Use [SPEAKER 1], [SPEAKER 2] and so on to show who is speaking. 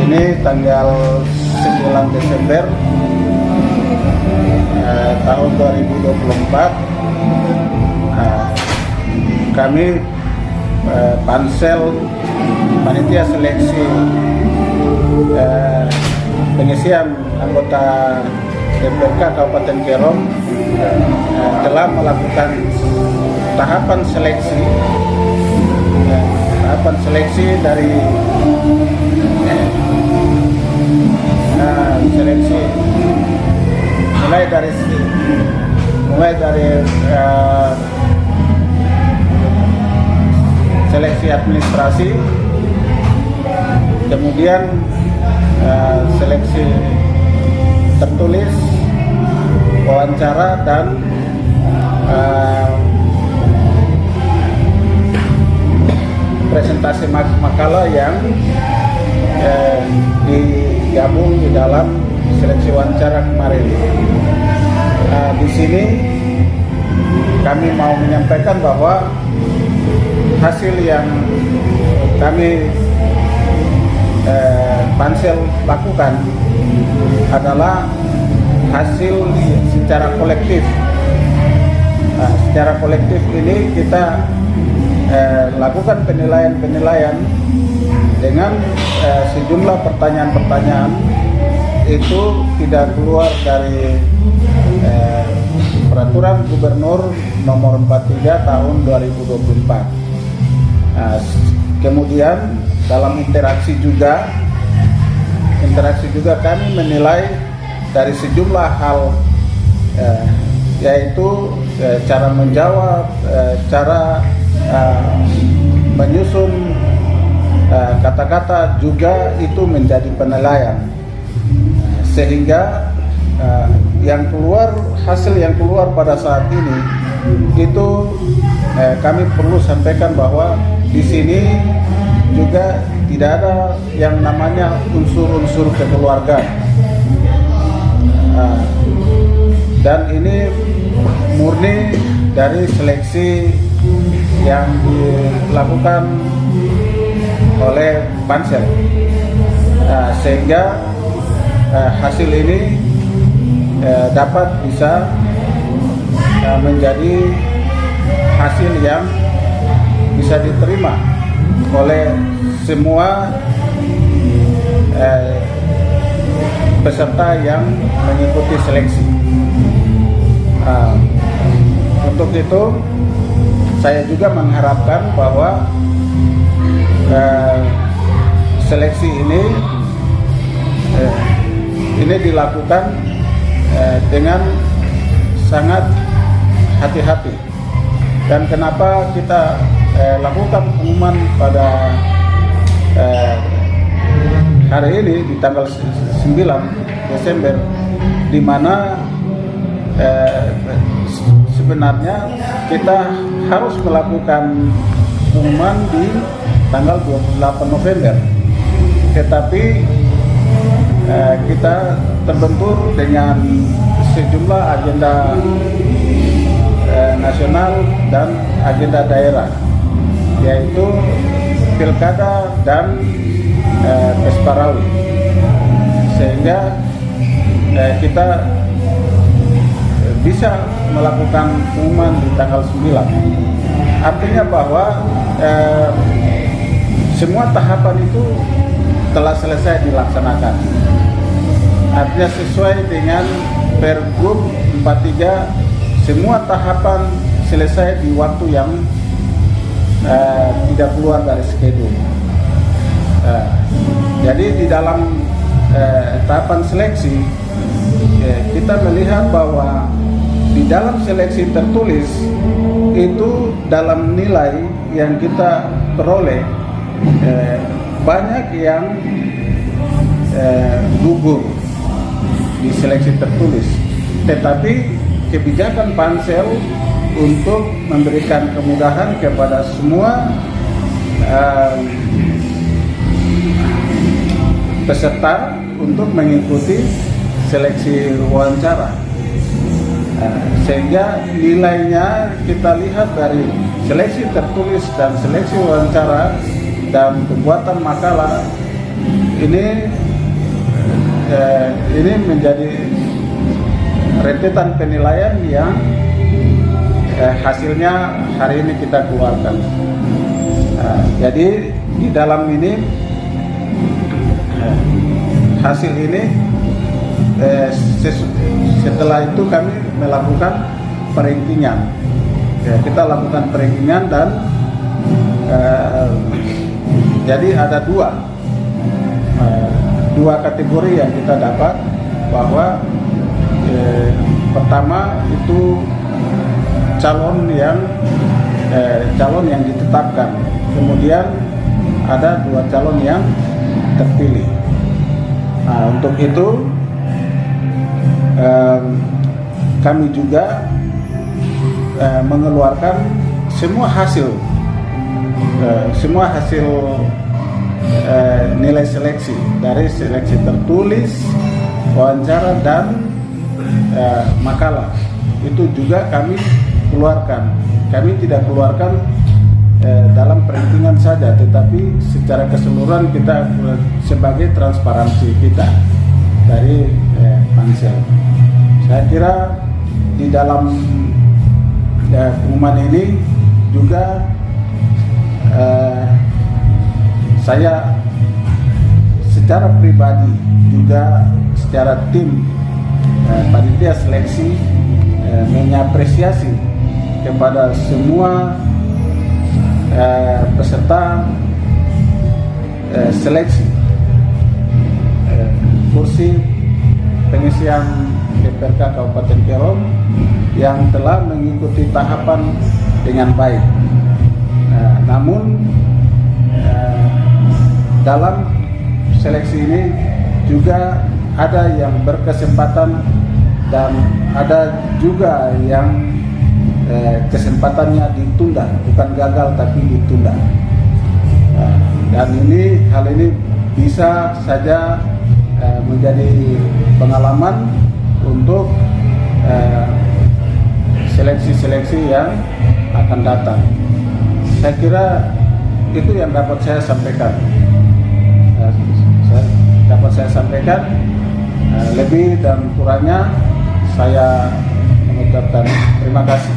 [SPEAKER 1] ini tanggal 9 Desember tahun 2024. Kami pansel panitia seleksi pengisian anggota DPRK Kabupaten Kerom telah melakukan tahapan seleksi dari mulai dari seleksi administrasi, kemudian seleksi tertulis, wawancara, dan presentasi makalah yang digabung di dalam seleksi wawancara kemarin. Di sini kami mau menyampaikan bahwa hasil yang kami pansel lakukan adalah hasil secara kolektif. Secara kolektif ini kita lakukan penilaian dengan sejumlah pertanyaan-pertanyaan itu tidak keluar dari Peraturan Gubernur Nomor 43 Tahun 2024. Kemudian dalam interaksi juga kami menilai dari sejumlah hal, yaitu cara menjawab, cara menyusun kata-kata juga itu menjadi penilaian, sehingga hasil yang keluar pada saat ini itu kami perlu sampaikan bahwa di sini juga tidak ada yang namanya unsur-unsur kekeluargaan, dan ini murni dari seleksi yang dilakukan oleh pansel, sehingga hasil ini dapat bisa menjadi hasil yang bisa diterima oleh semua peserta yang mengikuti seleksi. Untuk itu saya juga mengharapkan bahwa seleksi ini dilakukan dengan sangat hati-hati. Dan kenapa kita lakukan pengumuman pada hari ini di tanggal 9 Desember, di mana sebenarnya kita harus melakukan pengumuman di tanggal 28 November, tetapi kita terbentur dengan sejumlah agenda nasional dan agenda daerah, yaitu pilkada dan Pesparawi, sehingga kita bisa melakukan pengumuman di tanggal 9. Artinya bahwa semua tahapan itu telah selesai dilaksanakan. Artinya sesuai dengan Pergub 43, semua tahapan selesai di waktu yang tidak keluar dari schedule. Jadi di dalam tahapan seleksi kita melihat bahwa di dalam seleksi tertulis itu dalam nilai yang kita peroleh banyak yang gugur di seleksi tertulis, tetapi kebijakan pansel untuk memberikan kemudahan kepada semua peserta untuk mengikuti seleksi wawancara, sehingga nilainya kita lihat dari seleksi tertulis dan seleksi wawancara dan pembuatan makalah ini menjadi rentetan penilaian yang hasilnya hari ini kita keluarkan. Jadi di dalam ini hasil ini setelah itu kami melakukan perankingan. Kita lakukan perankingan dan jadi ada dua kategori yang kita dapat, bahwa pertama itu calon yang ditetapkan, kemudian ada 2 calon yang terpilih. Untuk itu kami juga mengeluarkan semua hasil nilai seleksi, dari seleksi tertulis, wawancara, dan makalah. Itu juga kami keluarkan. Kami tidak keluarkan dalam perankingan saja, tetapi secara keseluruhan kita sebagai transparansi kita dari Pansel. Saya kira di dalam pengumuman ini juga saya secara pribadi juga secara tim panitia seleksi mengapresiasi kepada semua peserta seleksi kursi pengisian DPRK Kabupaten Kerom yang telah mengikuti tahapan dengan baik. Namun dalam seleksi ini juga ada yang berkesempatan dan ada juga yang kesempatannya ditunda, bukan gagal tapi ditunda. Dan hal ini bisa saja menjadi pengalaman untuk seleksi-seleksi yang akan datang. Saya kira itu yang dapat saya sampaikan. Lebih dan kurangnya saya mengucapkan terima kasih.